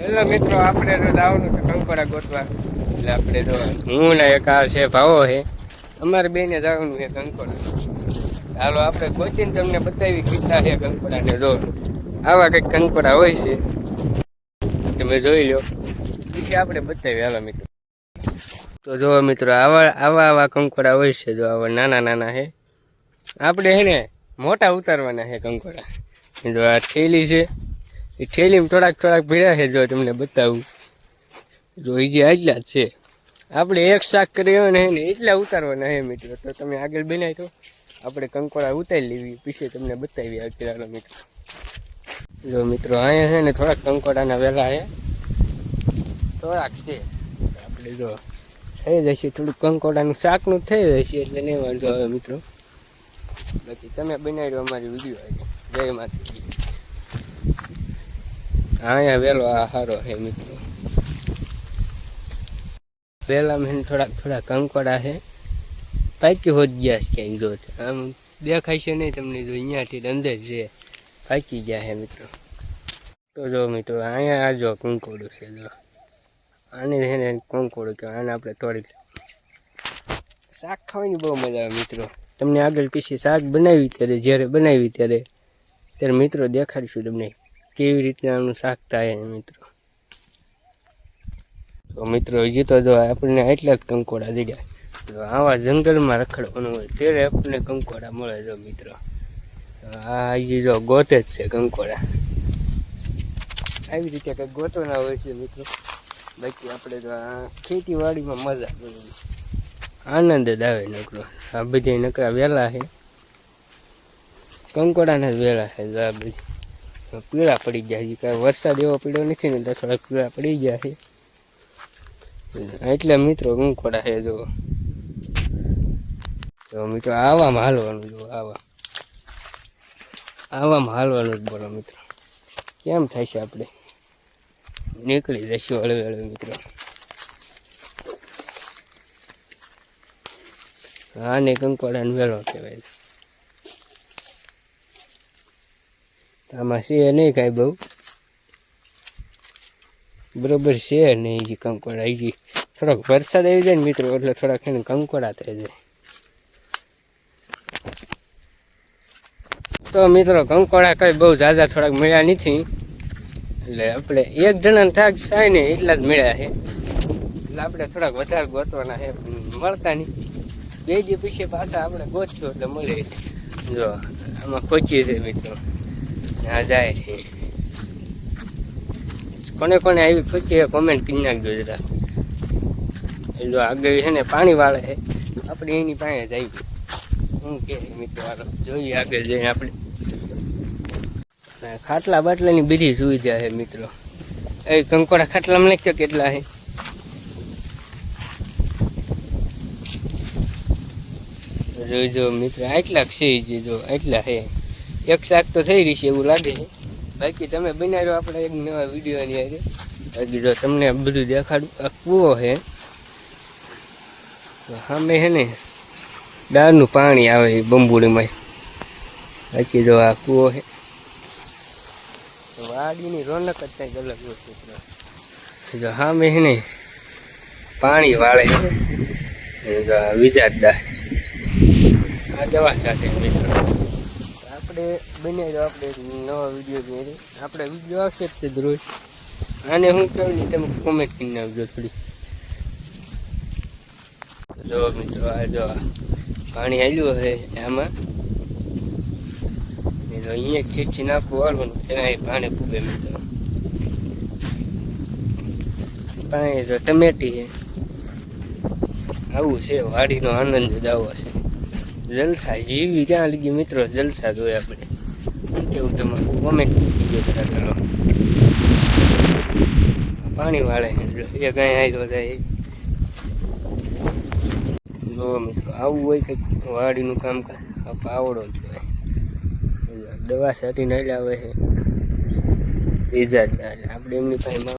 Hello મિત્રો, આપણે તો જવાનું છે કંકોડા ગોતવા. એટલે આપણે તો હું ને એક આ છે ભાવો છે, અમારે બેને જવાનું છે કંકોડા. હાલો આપણે ગોતીને તમને બતાવી કેટલા છે કંકોડા ને. જો આવા કંઈક કંકોડા હોય છે, તમે જોઈ લો, પછી આપણે બતાવી. હાલો મિત્રો, તો જો મિત્રો આવા કંકોડા હોય છે. જો આવા નાના નાના છે. આપણે છે ને મોટા ઉતારવાના છે કંકોડા. જો આ થેલી છે, એ થેલીમાં થોડાક ભીડા છે. જો તમને બતાવું, જો એ જે આટલા જ છે. આપણે એક શાક કરી હોય ને એટલા ઉતારવાના છે મિત્રો. તો તમે આગળ બનાવી તો આપણે કંકોડા ઉતારી લેવી, પછી તમને બતાવી અત્યારે મિત્રો. જો મિત્રો અહીંયા છે ને થોડાક કંકોડાના વેલા છે, થોડાક છે. આપણે જો થઈ જશે થોડુંક કંકોડાનું શાકનું થઈ જશે, એટલે નહીં વાંધો આવે મિત્રો. બાકી તમે બનાવી અમારી વિડીયો આવી. જય માતાજી. અહીંયા વેલો આ સારો છે મિત્રો. વેલામાં થોડા કંકોડા છે, પાકી હોત ગયા છે ક્યાંક. જો આમ દેખાય છે નહીં તમને, જો અહીંયાથી અંદર છે, પાકી ગયા છે મિત્રો. તો જો મિત્રો અહીંયા આ જો કંકોડું છે. જો આને છે ને કંકોડું કહેવાય. આને આપણે તોડી શાક ખાવાની બહુ મજા આવે મિત્રો. તમને આગળ પછી શાક બનાવી જ્યારે બનાવી ત્યારે મિત્રો દેખાડીશું તમને કેવી રીતના આનું શાક થાય મિત્રો. તો મિત્રો હજી તો જો આપણને એટલા જ કંકોડા દીધા. જો આવા જંગલમાં રખડવાનું હોય ત્યારે આપણને કંકોડા મળે. જો મિત્રો આ હજી જો ગોતે જ છે કંકોડા. આવી રીતે કંઈક ગોતવાના હોય છે મિત્રો. બાકી આપણે તો આ ખેતીવાડીમાં મજા કરવી, આનંદ જ આવે નકરો. આ બધી નકરા વેલા છે, કંકોડાના જ વેલા છે. જો આ બધી પીળા પડી ગયા છે, કાંઈ વરસાદ એવો પડ્યો નથી ને, તો થોડાક પીળા પડી ગયા છે. એટલે મિત્રો કંકોડા છે. જો મિત્રો આવામાં હાલવાનું. જો આવામાં હાલવાનું જ બોલો મિત્રો. કેમ થાય છે આપણે નીકળી જશું હળવે મિત્રો. આને કંકોડાનો વેલો કહેવાય. આમાં છે નહીં કાંઈ બહુ બરોબર છે નહીં. હજી કંકોડા હજી થોડોક વરસાદ આવી જાય ને મિત્રો, એટલે થોડાક એને કંકોડા થઈ જાય. તો મિત્રો કંકોડા કંઈ બહુ ઝાઝા થોડાક મળ્યા નથી, એટલે આપણે એક જણાને થાક થાય ને એટલા જ મળ્યા છે. એટલે આપણે થોડાક વધારે ગોતવાના છે, મળતા નહીં. બે દી પછી પાછા આપણે ગોતશું એટલે મળે. જો આમાં ખોચી છે મિત્રો, આ જાય છે. કોને આવી ખોચી કોમેન્ટ કરી નાખજો જરા. જો આગળ છે ને પાણી વાળે છે, આપણે એની પાસે જઈએ. શું કે મિત્રો હાલો જોઈએ આગળ જઈને. આપણે ખાટલા બાટલાની બધી સુવિધા છે મિત્રો. એ કંકોડા ખાટલામાં નાખજો કેટલા છે. જોઈજો મિત્રો આટલા છે. જો આટલા છે. એક શાક તો થઈ રહી છે એવું લાગે છે. બાકી તમે બનાવ્યો આપણે એક નવા વિડીયોની આજે. બાકી જો તમને બધું દેખાડું, આ કૂવો છે. સામે છે ને દાળનું પાણી આવે છે બંબુડીમાં. બાકી જો આ કૂવો છે. વાડીની રોનક જ કંઈક અલગ હોય મિત્રો. જો સામે છે ને પાણી વાળે છે. વિજાતદાર આ દવા સાથે મિત્રો આપણે બનાવ્યો. આપણે નવા વિડીયો આપણે વિડીયો આવશે જ તે રોજ. આને હું કહું ને તમે કોમેન્ટ કરી નાખજો થોડી. જો મિત્રો આ જો પાણી હાલ્યું છે આમાં. તો અહીંયા ચીચી નાખવું વાળવાનું, ત્યાં પાણી પૂગે મિત્રો. પાણી જો ટમેટી છે. આવું છે વાડીનો આનંદ જ આવો છે. જલસા જેવી ત્યાં લગી મિત્રો જલસા જોઈએ આપણે. કેવું તમારું કોમેન્ટ કરો. પાણી વાળે એ કાંઈ આવ્યો જાય. જો મિત્રો આવું હોય કંઈક વાડીનું કામકાજ આવડો જ હોય. દવા છાંટીને આવે છે. આપણે એમની પાસે